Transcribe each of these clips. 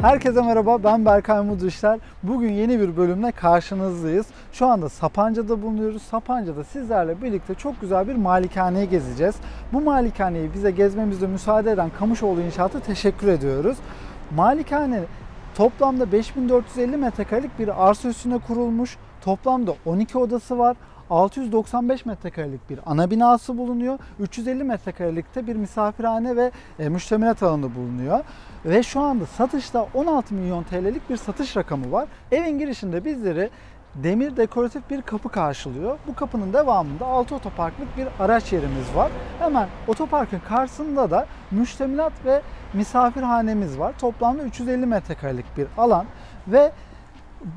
Herkese merhaba, ben Berkay Mudrişler. Bugün yeni bir bölümle karşınızdayız. Şu anda Sapanca'da bulunuyoruz. Sapanca'da sizlerle birlikte çok güzel bir malikaneyi gezeceğiz. Bu malikaneyi bize gezmemizde müsaade eden Kamışoğlu İnşaat'a teşekkür ediyoruz. Malikane toplamda 5450 metrekarelik bir arsa üstüne kurulmuş. Toplamda 12 odası var. 695 metrekarelik bir ana binası bulunuyor. 350 metrekarelikte bir misafirhane ve müştemilat alanı bulunuyor. Ve şu anda satışta 16 milyon TL'lik bir satış rakamı var. Evin girişinde bizleri demir dekoratif bir kapı karşılıyor. Bu kapının devamında 6 otoparklık bir araç yerimiz var. Hemen otoparkın karşısında da müştemilat ve misafirhanemiz var. Toplamda 350 metrekarelik bir alan ve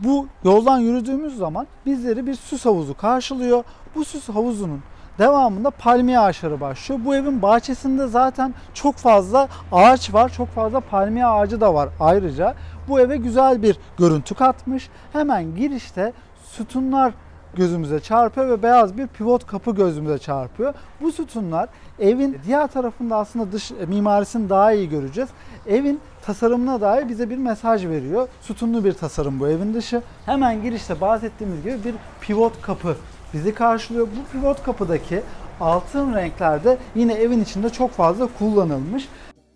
bu yoldan yürüdüğümüz zaman bizleri bir süs havuzu karşılıyor. Bu süs havuzunun devamında palmiye ağaçları başlıyor. Bu evin bahçesinde zaten çok fazla ağaç var. Çok fazla palmiye ağacı da var ayrıca. Bu eve güzel bir görüntü katmış. Hemen girişte sütunlar gözümüze çarpıyor ve beyaz bir pivot kapı gözümüze çarpıyor. Bu sütunlar evin diğer tarafında aslında dış mimarisini daha iyi göreceğiz. Evin tasarımına dair bize bir mesaj veriyor. Sütunlu bir tasarım bu evin dışı. Hemen girişte bahsettiğimiz gibi bir pivot kapı bizi karşılıyor. Bu pivot kapıdaki altın renklerde yine evin içinde çok fazla kullanılmış.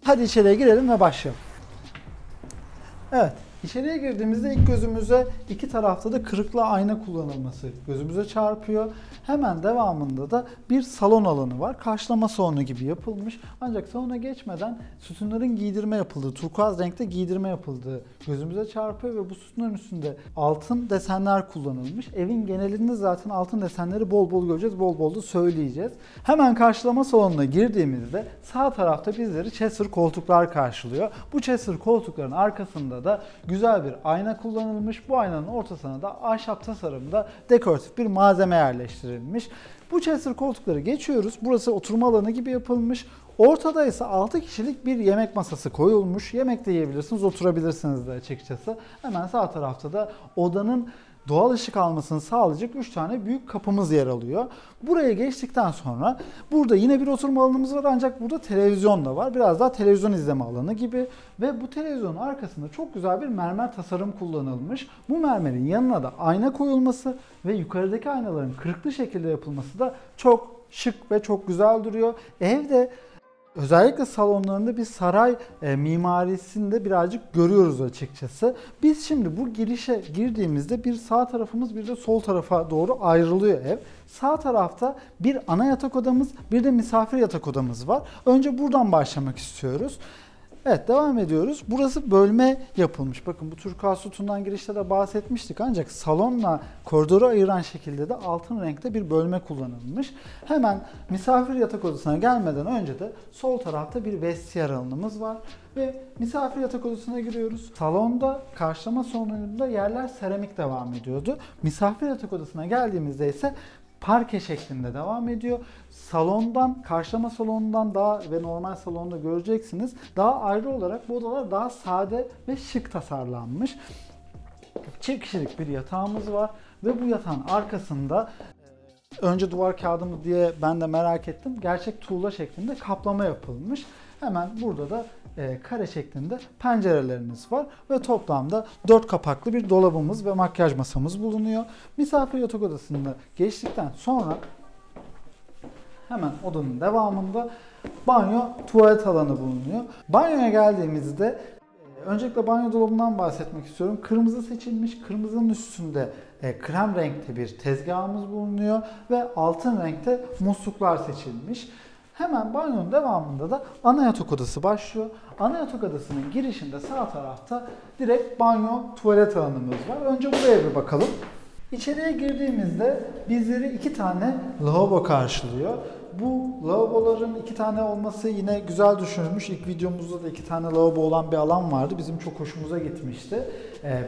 Hadi içeriye girelim ve başlayalım. Evet. İçeriye girdiğimizde ilk gözümüze iki tarafta da kırıklı ayna kullanılması gözümüze çarpıyor. Hemen devamında da bir salon alanı var. Karşılama salonu gibi yapılmış. Ancak salona geçmeden sütunların giydirme yapıldığı, turkuaz renkte giydirme yapıldığı gözümüze çarpıyor ve bu sütunların üstünde altın desenler kullanılmış. Evin genelinde zaten altın desenleri bol bol göreceğiz, bol bol da söyleyeceğiz. Hemen karşılama salonuna girdiğimizde sağ tarafta bizleri Chester koltuklar karşılıyor. Bu Chester koltukların arkasında da güzel bir ayna kullanılmış. Bu aynanın ortasına da ahşap tasarımda dekoratif bir malzeme yerleştirilmiş. Bu Chester koltukları geçiyoruz. Burası oturma alanı gibi yapılmış. Ortada ise 6 kişilik bir yemek masası koyulmuş. Yemek de yiyebilirsiniz, oturabilirsiniz de açıkçası. Hemen sağ tarafta da odanın doğal ışık almasını sağlayacak 3 tane büyük kapımız yer alıyor. Buraya geçtikten sonra burada yine bir oturma alanımız var ancak burada televizyon da var. Biraz daha televizyon izleme alanı gibi ve bu televizyonun arkasında çok güzel bir mermer tasarım kullanılmış. Bu mermerin yanına da ayna koyulması ve yukarıdaki aynaların kırıklı şekilde yapılması da çok şık ve çok güzel duruyor. Evde özellikle salonlarında bir saray mimarisini de birazcık görüyoruz açıkçası. Biz şimdi bu girişe girdiğimizde bir sağ tarafımız bir de sol tarafa doğru ayrılıyor ev. Sağ tarafta bir ana yatak odamız, bir de misafir yatak odamız var. Önce buradan başlamak istiyoruz. Evet, devam ediyoruz. Burası bölme yapılmış. Bakın bu turkuaz sütundan girişte de bahsetmiştik ancak salonla koridoru ayıran şekilde de altın renkte bir bölme kullanılmış. Hemen misafir yatak odasına gelmeden önce de sol tarafta bir vestiyer alanımız var ve misafir yatak odasına giriyoruz. Salonda karşılama salonunda yerler seramik devam ediyordu. Misafir yatak odasına geldiğimizde ise parke şeklinde devam ediyor. Salondan, karşılama salonundan daha ve normal salonda göreceksiniz. Daha ayrı olarak bu odalar daha sade ve şık tasarlanmış. Çift kişilik bir yatağımız var ve bu yatağın arkasında önce duvar kağıdı mı diye ben de merak ettim. Gerçek tuğla şeklinde kaplama yapılmış. Hemen burada da kare şeklinde pencerelerimiz var ve toplamda 4 kapaklı bir dolabımız ve makyaj masamız bulunuyor. Misafir yatak odasında geçtikten sonra hemen odanın devamında banyo, tuvalet alanı bulunuyor. Banyoya geldiğimizde öncelikle banyo dolabından bahsetmek istiyorum. Kırmızı seçilmiş, kırmızının üstünde krem renkte bir tezgahımız bulunuyor ve altın renkte musluklar seçilmiş. Hemen banyonun devamında da ana yatak odası başlıyor. Ana yatak odasının girişinde sağ tarafta direkt banyo, tuvalet alanımız var. Önce buraya bir bakalım. İçeriye girdiğimizde bizleri 2 tane lavabo karşılıyor. Bu lavaboların 2 tane olması yine güzel düşünülmüş. İlk videomuzda da 2 tane lavabo olan bir alan vardı. Bizim çok hoşumuza gitmişti.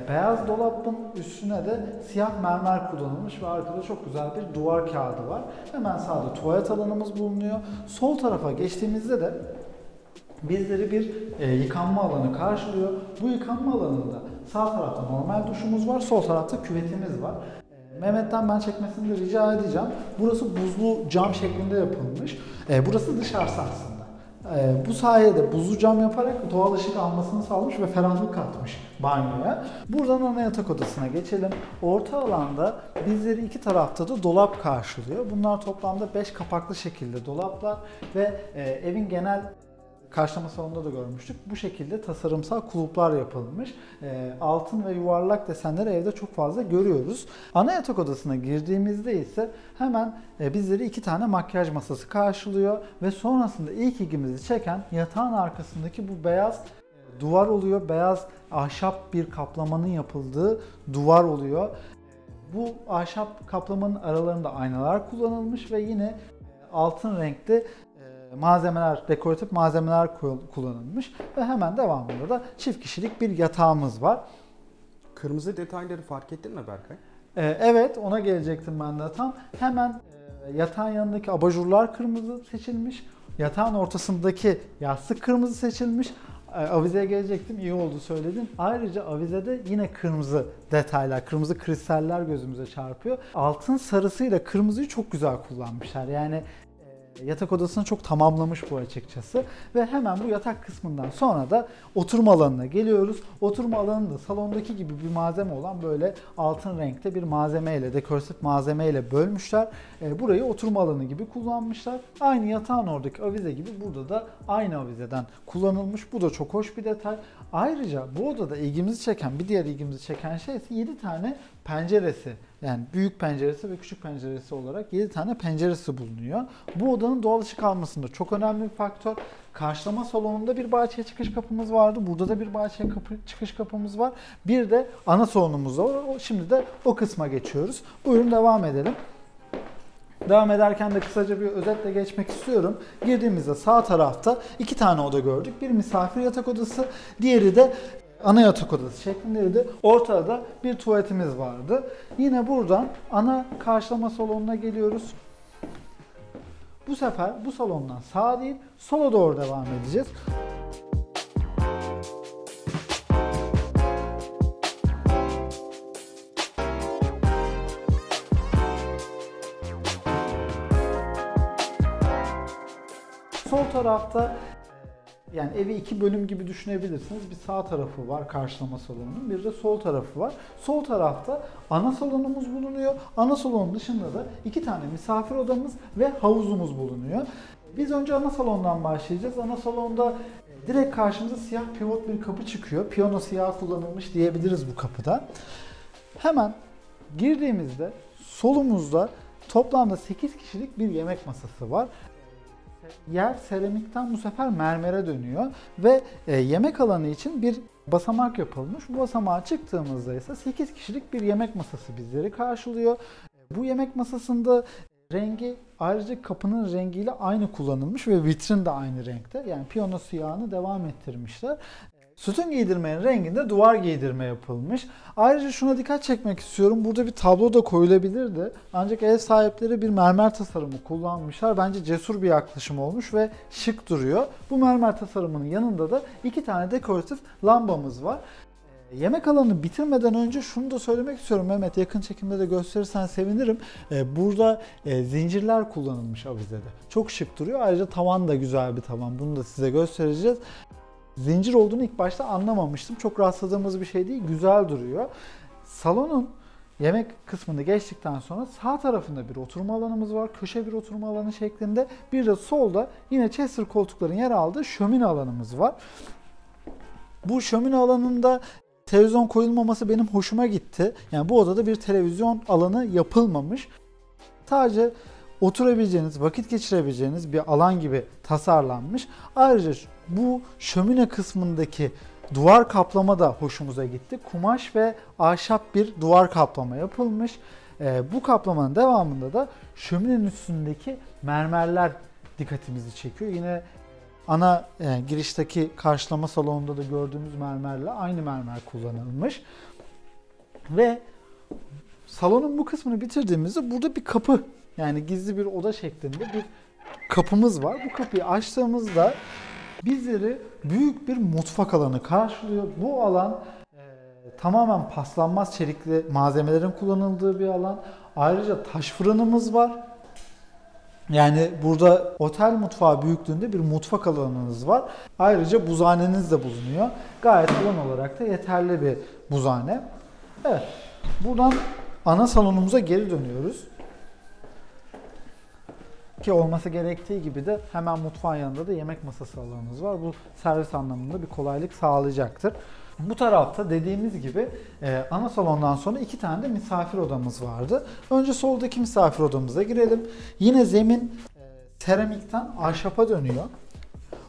Beyaz dolabın üstüne de siyah mermer kullanılmış ve arkada çok güzel bir duvar kağıdı var. Hemen sağda tuvalet alanımız bulunuyor. Sol tarafa geçtiğimizde de bizleri bir yıkanma alanı karşılıyor. Bu yıkanma alanında sağ tarafta normal duşumuz var, sol tarafta küvetimiz var. Mehmet'ten ben çekmesini de rica edeceğim. Burası buzlu cam şeklinde yapılmış. Burası dışarısı aslında. Bu sayede buzlu cam yaparak doğal ışık almasını sağlamış ve ferahlık katmış banyoya. Buradan ana yatak odasına geçelim. Orta alanda bizleri iki tarafta da dolap karşılıyor. Bunlar toplamda 5 kapaklı şekilde dolaplar ve evin genel karşılama salonunda da görmüştük. Bu şekilde tasarımsal kuluplar yapılmış. Altın ve yuvarlak desenleri evde çok fazla görüyoruz. Ana yatak odasına girdiğimizde ise hemen bizleri iki tane makyaj masası karşılıyor ve sonrasında ilk ilgimizi çeken yatağın arkasındaki bu beyaz duvar oluyor. Beyaz ahşap bir kaplamanın yapıldığı duvar oluyor. Bu ahşap kaplamanın aralarında aynalar kullanılmış ve yine altın renkli malzemeler, dekoratif malzemeler kullanılmış ve hemen devamında da çift kişilik bir yatağımız var. Kırmızı detayları fark ettin mi Berkay? Evet, ona gelecektim ben de tam. Hemen yatağın yanındaki abajurlar kırmızı seçilmiş. Yatağın ortasındaki yastık kırmızı seçilmiş. Avizeye gelecektim, iyi oldu söyledin. Ayrıca avizede yine kırmızı detaylar, kırmızı kristaller gözümüze çarpıyor. Altın sarısıyla kırmızıyı çok güzel kullanmışlar. Yani yatak odasını çok tamamlamış bu açıkçası. Ve hemen bu yatak kısmından sonra da oturma alanına geliyoruz. Oturma alanında salondaki gibi bir malzeme olan böyle altın renkte bir malzemeyle, dekoratif malzemeyle bölmüşler. Burayı oturma alanı gibi kullanmışlar. Aynı yatağın oradaki avize gibi burada da aynı avizeden kullanılmış. Bu da çok hoş bir detay. Ayrıca bu odada ilgimizi çeken, bir diğer ilgimizi çeken şey ise 7 tane penceresi. Yani büyük penceresi ve küçük penceresi olarak 7 tane penceresi bulunuyor. Bu odanın doğal ışık almasında çok önemli bir faktör. Karşılama salonunda bir bahçeye çıkış kapımız vardı. Burada da bir bahçeye çıkış kapımız var. Bir de ana salonumuz var. Şimdi de o kısma geçiyoruz. Buyurun devam edelim. Devam ederken de kısaca bir özetle geçmek istiyorum. Girdiğimizde sağ tarafta 2 tane oda gördük. Bir misafir yatak odası, diğeri de ana yatak odası şeklindeydi. Ortada bir tuvaletimiz vardı. Yine buradan ana karşılama salonuna geliyoruz. Bu sefer bu salondan sağa değil, sola doğru devam edeceğiz. Sol tarafta yani evi iki bölüm gibi düşünebilirsiniz. Bir sağ tarafı var karşılama salonunun, bir de sol tarafı var. Sol tarafta ana salonumuz bulunuyor. Ana salonun dışında da 2 tane misafir odamız ve havuzumuz bulunuyor. Biz önce ana salondan başlayacağız. Ana salonda direkt karşımıza siyah pivot bir kapı çıkıyor. Piyano siyah kullanılmış diyebiliriz bu kapıda. Hemen girdiğimizde solumuzda toplamda 8 kişilik bir yemek masası var. Yer seramikten bu sefer mermere dönüyor ve yemek alanı için bir basamak yapılmış. Bu basamağa çıktığımızda ise 8 kişilik bir yemek masası bizleri karşılıyor. Bu yemek masasında rengi ayrıca kapının rengiyle aynı kullanılmış ve vitrin de aynı renkte. Yani piyano siyahını devam ettirmişler. Sütun giydirmenin renginde duvar giydirme yapılmış. Ayrıca şuna dikkat çekmek istiyorum. Burada bir tablo da koyulabilirdi. Ancak ev sahipleri bir mermer tasarımı kullanmışlar. Bence cesur bir yaklaşım olmuş ve şık duruyor. Bu mermer tasarımının yanında da 2 tane dekoratif lambamız var. Yemek alanını bitirmeden önce şunu da söylemek istiyorum Mehmet. Yakın çekimde de gösterirsen sevinirim. Burada zincirler kullanılmış avizede. Çok şık duruyor. Ayrıca tavan da güzel bir tavan. Bunu da size göstereceğiz. Zincir olduğunu ilk başta anlamamıştım. Çok rastladığımız bir şey değil. Güzel duruyor. Salonun yemek kısmını geçtikten sonra sağ tarafında bir oturma alanımız var. Köşe bir oturma alanı şeklinde. Bir de solda yine Chester koltukların yer aldığı şömine alanımız var. Bu şömine alanında televizyon koyulmaması benim hoşuma gitti. Yani bu odada bir televizyon alanı yapılmamış. Sadece oturabileceğiniz, vakit geçirebileceğiniz bir alan gibi tasarlanmış. Ayrıca bu şömine kısmındaki duvar kaplama da hoşumuza gitti. Kumaş ve ahşap bir duvar kaplama yapılmış. Bu kaplamanın devamında da şöminenin üstündeki mermerler dikkatimizi çekiyor. Yine ana girişteki karşılama salonunda da gördüğümüz mermerle aynı mermer kullanılmış. Ve salonun bu kısmını bitirdiğimizde burada bir kapı, yani gizli bir oda şeklinde bir kapımız var. Bu kapıyı açtığımızda bizleri büyük bir mutfak alanı karşılıyor. Bu alan tamamen paslanmaz çelikli malzemelerin kullanıldığı bir alan. Ayrıca taş fırınımız var. Yani burada otel mutfağı büyüklüğünde bir mutfak alanınız var. Ayrıca buzhaneniz de bulunuyor. Gayet alan olarak da yeterli bir buzhane. Evet, buradan ana salonumuza geri dönüyoruz. Ki olması gerektiği gibi de hemen mutfağın yanında da yemek masası alanımız var. Bu servis anlamında bir kolaylık sağlayacaktır. Bu tarafta dediğimiz gibi ana salondan sonra 2 tane de misafir odamız vardı. Önce soldaki misafir odamıza girelim. Yine zemin seramikten ahşapa dönüyor.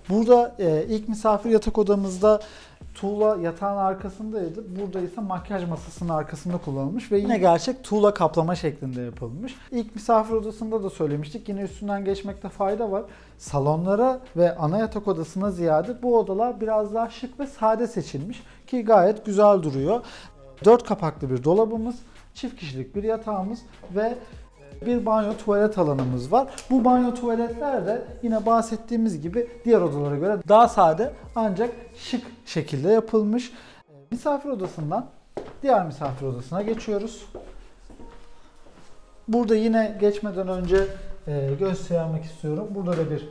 Burada ilk misafir yatak odamızda tuğla yatağın arkasındaydı. Burada ise makyaj masasının arkasında kullanılmış ve yine gerçek tuğla kaplama şeklinde yapılmış. İlk misafir odasında da söylemiştik. Yine üstünden geçmekte fayda var. Salonlara ve ana yatak odasına ziyade bu odalar biraz daha şık ve sade seçilmiş ki gayet güzel duruyor. 4 kapaklı bir dolabımız, çift kişilik bir yatağımız ve bir banyo tuvalet alanımız var. Bu banyo tuvaletler de yine bahsettiğimiz gibi diğer odalara göre daha sade ancak şık şekilde yapılmış. Misafir odasından diğer misafir odasına geçiyoruz. Burada yine geçmeden önce göstermek istiyorum. Burada da bir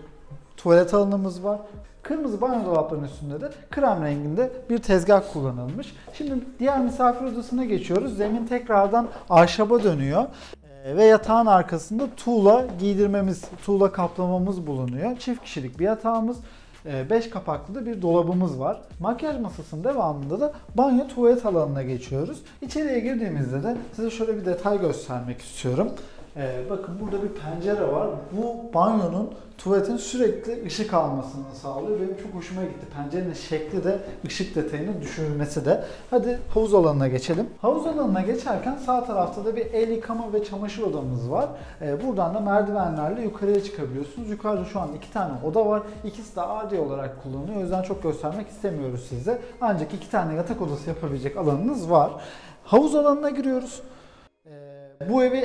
tuvalet alanımız var. Kırmızı banyo dolaplarının üstünde de krem renginde bir tezgah kullanılmış. Şimdi diğer misafir odasına geçiyoruz. Zemin tekrardan ahşaba dönüyor. Ve yatağın arkasında tuğla giydirmemiz, tuğla kaplamamız bulunuyor. Çift kişilik bir yatağımız, 5 kapaklı da bir dolabımız var. Makyaj masasının devamında da banyo tuvalet alanına geçiyoruz. İçeriye girdiğimizde de size şöyle bir detay göstermek istiyorum. Bakın burada bir pencere var. Bu banyonun tuvaletin sürekli ışık almasını sağlıyor. Benim çok hoşuma gitti. Pencerenin şekli de ışık detayının düşürülmesi de. Hadi havuz alanına geçelim. Havuz alanına geçerken sağ tarafta da bir el yıkama ve çamaşır odamız var. Buradan da merdivenlerle yukarıya çıkabiliyorsunuz. Yukarıda şu an 2 tane oda var. İkisi de ardiye olarak kullanılıyor. O yüzden çok göstermek istemiyoruz size. Ancak 2 tane yatak odası yapabilecek alanınız var. Havuz alanına giriyoruz. Bu evi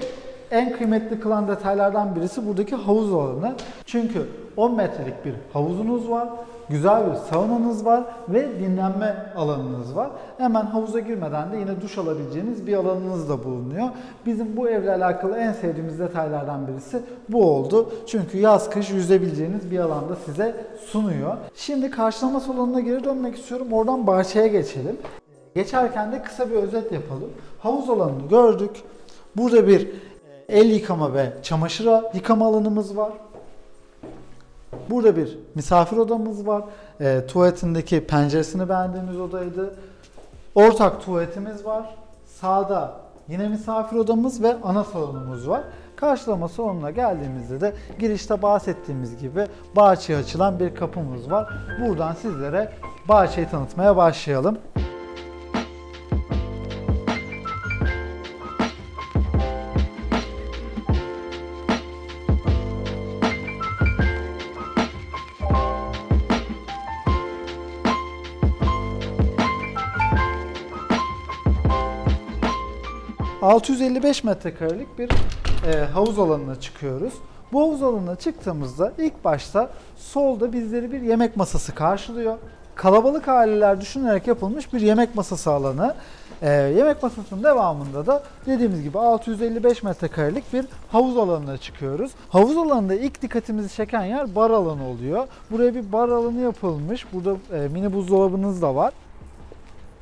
en kıymetli kılan detaylardan birisi buradaki havuz alanı. Çünkü 10 metrelik bir havuzunuz var, güzel bir saunanız var ve dinlenme alanınız var. Hemen havuza girmeden de yine duş alabileceğiniz bir alanınız da bulunuyor. Bizim bu evle alakalı en sevdiğimiz detaylardan birisi bu oldu. Çünkü yaz kış yüzebileceğiniz bir alanda size sunuyor. Şimdi karşılama salonuna geri dönmek istiyorum. Oradan bahçeye geçelim. Geçerken de kısa bir özet yapalım. Havuz alanını gördük. Burada bir el yıkama ve çamaşır yıkama alanımız var. Burada bir misafir odamız var. Tuvaletindeki penceresini beğendiğimiz odaydı. Ortak tuvaletimiz var. Sağda yine misafir odamız ve ana salonumuz var. Karşılama salonuna geldiğimizde de girişte bahsettiğimiz gibi bahçeye açılan bir kapımız var. Buradan sizlere bahçeyi tanıtmaya başlayalım. 655 metrekarelik bir havuz alanına çıkıyoruz. Bu havuz alanına çıktığımızda ilk başta solda bizleri bir yemek masası karşılıyor. Kalabalık aileler düşünerek yapılmış bir yemek masası alanı. Yemek masasının devamında da dediğimiz gibi 655 metrekarelik bir havuz alanına çıkıyoruz. Havuz alanında ilk dikkatimizi çeken yer bar alanı oluyor. Buraya bir bar alanı yapılmış. Burada mini buzdolabınız da var.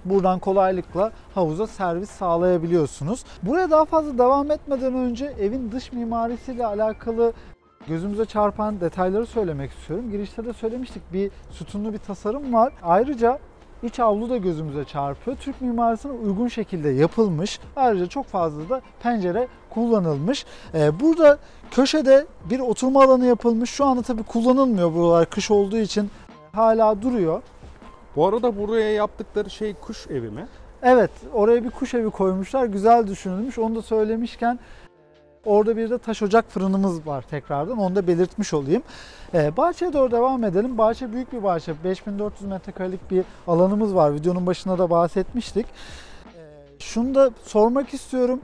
Buradan kolaylıkla havuza servis sağlayabiliyorsunuz. Buraya daha fazla devam etmeden önce evin dış mimarisiyle alakalı gözümüze çarpan detayları söylemek istiyorum. Girişte de söylemiştik, bir sütunlu bir tasarım var. Ayrıca iç avlu da gözümüze çarpıyor. Türk mimarisine uygun şekilde yapılmış. Ayrıca çok fazla da pencere kullanılmış. Burada köşede bir oturma alanı yapılmış. Şu anda tabii kullanılmıyor, buralar kış olduğu için hala duruyor. Bu arada buraya yaptıkları şey kuş evi mi? Evet, oraya bir kuş evi koymuşlar. Güzel düşünülmüş. Onu da söylemişken orada bir de taş ocak fırınımız var tekrardan. Onu da belirtmiş olayım. Bahçeye doğru devam edelim. Bahçe büyük bir bahçe. 5400 metrekarelik bir alanımız var. Videonun başında da bahsetmiştik. Şunu da sormak istiyorum.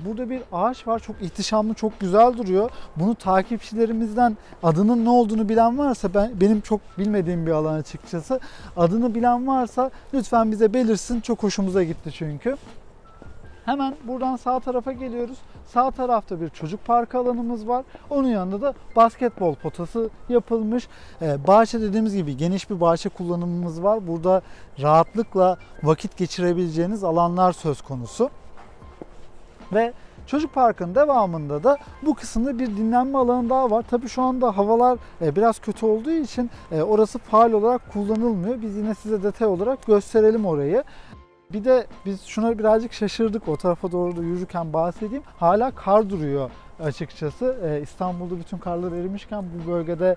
Burada bir ağaç var. Çok ihtişamlı, çok güzel duruyor. Bunu takipçilerimizden adının ne olduğunu bilen varsa, benim çok bilmediğim bir alan açıkçası. Adını bilen varsa lütfen bize belirsin. Çok hoşumuza gitti çünkü. Hemen buradan sağ tarafa geliyoruz. Sağ tarafta bir çocuk parkı alanımız var. Onun yanında da basketbol potası yapılmış. Bahçe dediğimiz gibi geniş bir bahçe kullanımımız var. Burada rahatlıkla vakit geçirebileceğiniz alanlar söz konusu. Ve çocuk parkının devamında da bu kısımda bir dinlenme alanı daha var. Tabii şu anda havalar biraz kötü olduğu için orası faal olarak kullanılmıyor. Biz yine size detay olarak gösterelim orayı. Bir de biz şuna birazcık şaşırdık. O tarafa doğru da yürürken bahsedeyim. Hala kar duruyor açıkçası. İstanbul'da bütün karlar erimişken bu bölgede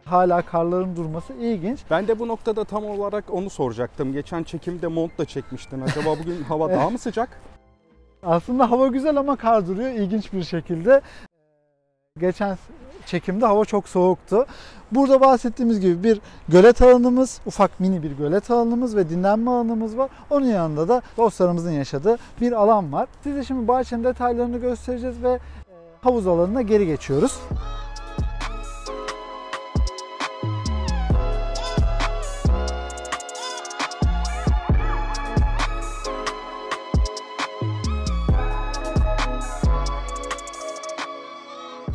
hala karların durması ilginç. Ben de bu noktada tam olarak onu soracaktım. Geçen çekimde montla çekmiştin. Acaba bugün hava daha mı sıcak? Aslında hava güzel ama kar duruyor ilginç bir şekilde. Geçen çekimde hava çok soğuktu. Burada bahsettiğimiz gibi bir gölet alanımız, ufak mini bir gölet alanımız ve dinlenme alanımız var. Onun yanında da dostlarımızın yaşadığı bir alan var. Size şimdi bahçenin detaylarını göstereceğiz ve havuz alanına geri geçiyoruz.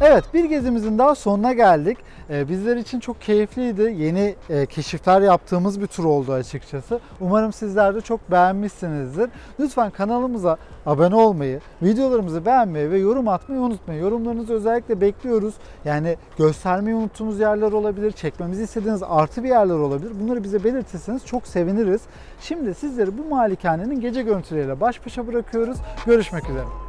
Evet, bir gezimizin daha sonuna geldik. Bizler için çok keyifliydi. Yeni keşifler yaptığımız bir tur oldu açıkçası. Umarım sizler de çok beğenmişsinizdir. Lütfen kanalımıza abone olmayı, videolarımızı beğenmeyi ve yorum atmayı unutmayın. Yorumlarınızı özellikle bekliyoruz. Yani göstermeyi unuttuğumuz yerler olabilir, çekmemizi istediğiniz artı bir yerler olabilir. Bunları bize belirtirseniz çok seviniriz. Şimdi sizleri bu malikanenin gece görüntüleriyle baş başa bırakıyoruz. Görüşmek üzere.